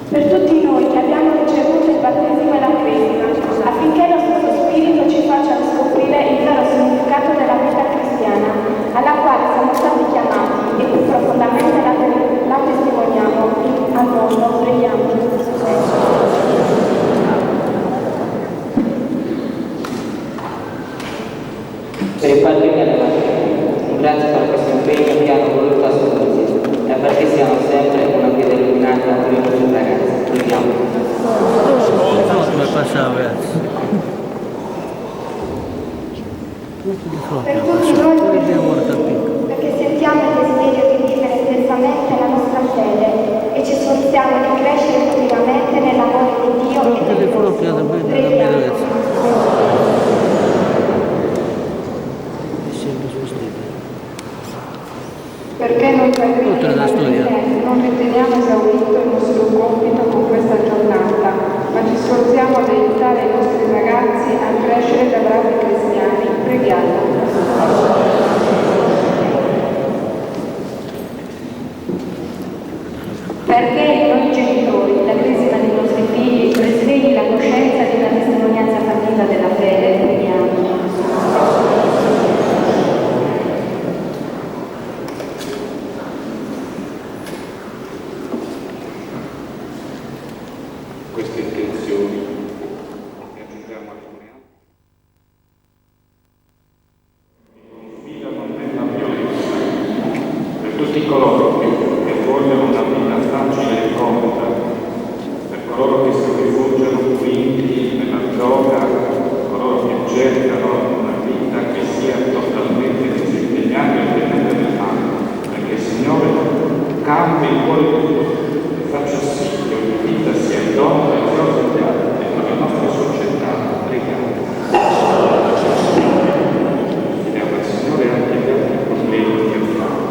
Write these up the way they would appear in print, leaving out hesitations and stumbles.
Per tutti noi che abbiamo ricevuto il battesimo e la cresima, affinché lo stesso Spirito ci faccia riscoprire il vero significato della vita cristiana, alla quale siamo stati chiamati e più profondamente la testimoniamo al mondo. Preghiamo. Per i padrini e le madri, grazie per questo impegno che hanno voluto assumersi e perché siano sempre una guida illuminata per i nostri ragazzi. Preghiamo. Come passava? Per tutti noi, perché sentiamo il desiderio di vivere intensamente la nostra fede e ci sforziamo di crescere continuamente nell'amore di Dio e del prossimo. Preghiamo. Perché noi padrini non riteniamo esaurito il nostro compito con questa giornata, ma ci sforziamo ad aiutare i nostri ragazzi a crescere da bravi cristiani. Preghiamo. Perché in noi genitori la crescita dei nostri figli risvegli la coscienza di una testimonianza fattiva della fede. Preghiamo. Queste intenzioni ne aggiungiamo alcune altre. Confidano nella violenza per tutti coloro che vogliono una vita facile e comoda, per coloro che si rifugiano quindi nella droga, coloro che cercano una vita che sia totalmente disimpegnata e piena del male, perché il Signore cambi il cuore di tutti e faccia sì che ogni vita sia donna e gloriosa nella nostra società. Preghiamo. Chiediamo al Signore anche gli altri problemi che abbiamo,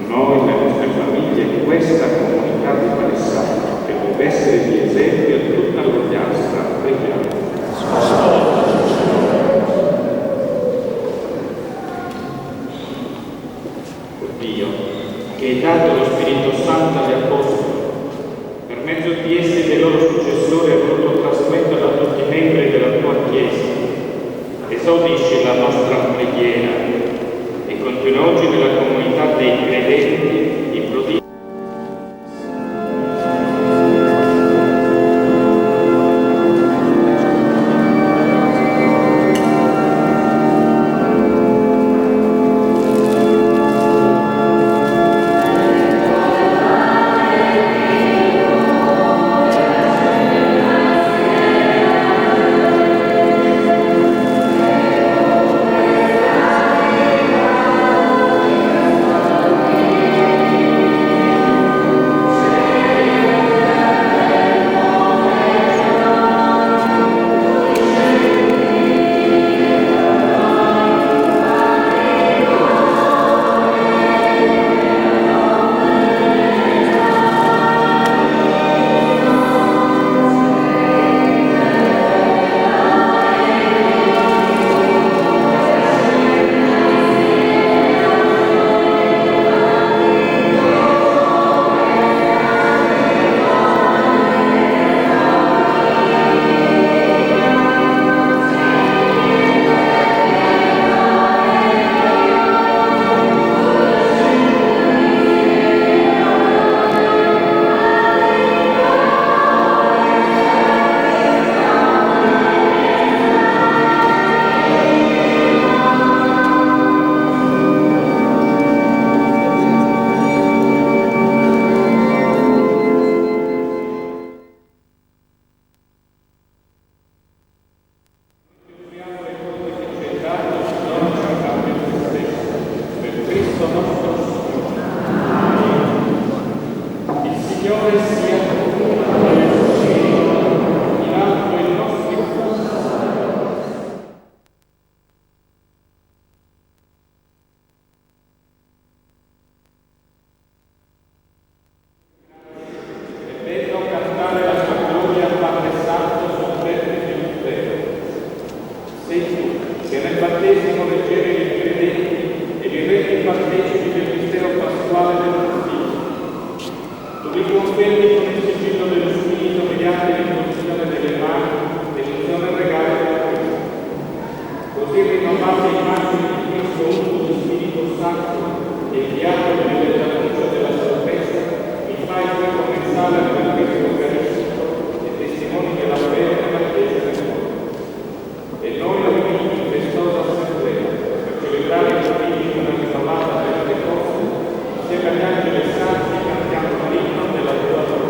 noi, le nostre famiglie e questa comunità di Palestina, che deve essere di esempio a tutta l'Ogliastra. Preghiamo. Dio, che hai dato lo Spirito Santo agli Apostoli, per mezzo di essi e dei loro successori hai voluto trasmetterlo a tutti i membri della tua Chiesa. Esaudisci la nostra preghiera e continua oggi nella comunità dei credenti i prodigi. Tu li confermi con il sigillo dello Spirito Dio mediante l'imposizione delle mani e l'unzione regale della Chiesa. Così rinnovate i massimi di Cristo unico di Spirito Santo e guiato nell'annuncio della sorpresa, mi fai poi comenzare a Cristo Eucaristico e testimoni della fede nella Chiesa del mondo. E noi riuniti in festosa assemblea per celebrare il Spirito una rinnovata Pentecoste, insieme agli angeli santi cantiamo l'inno della tua gloria.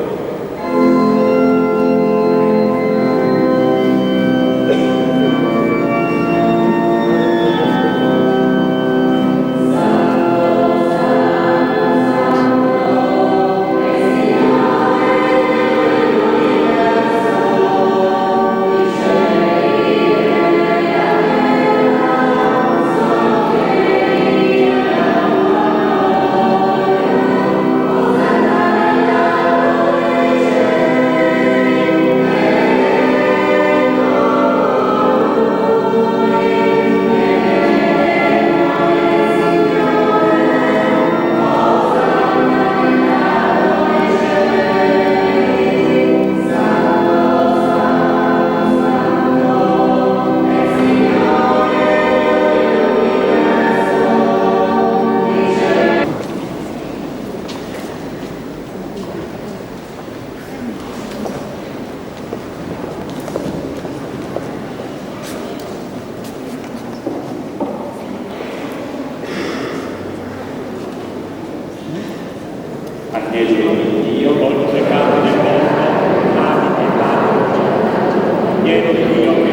Angelo di Dio, oltre capo del mondo, navi e padre, pieno di Dio che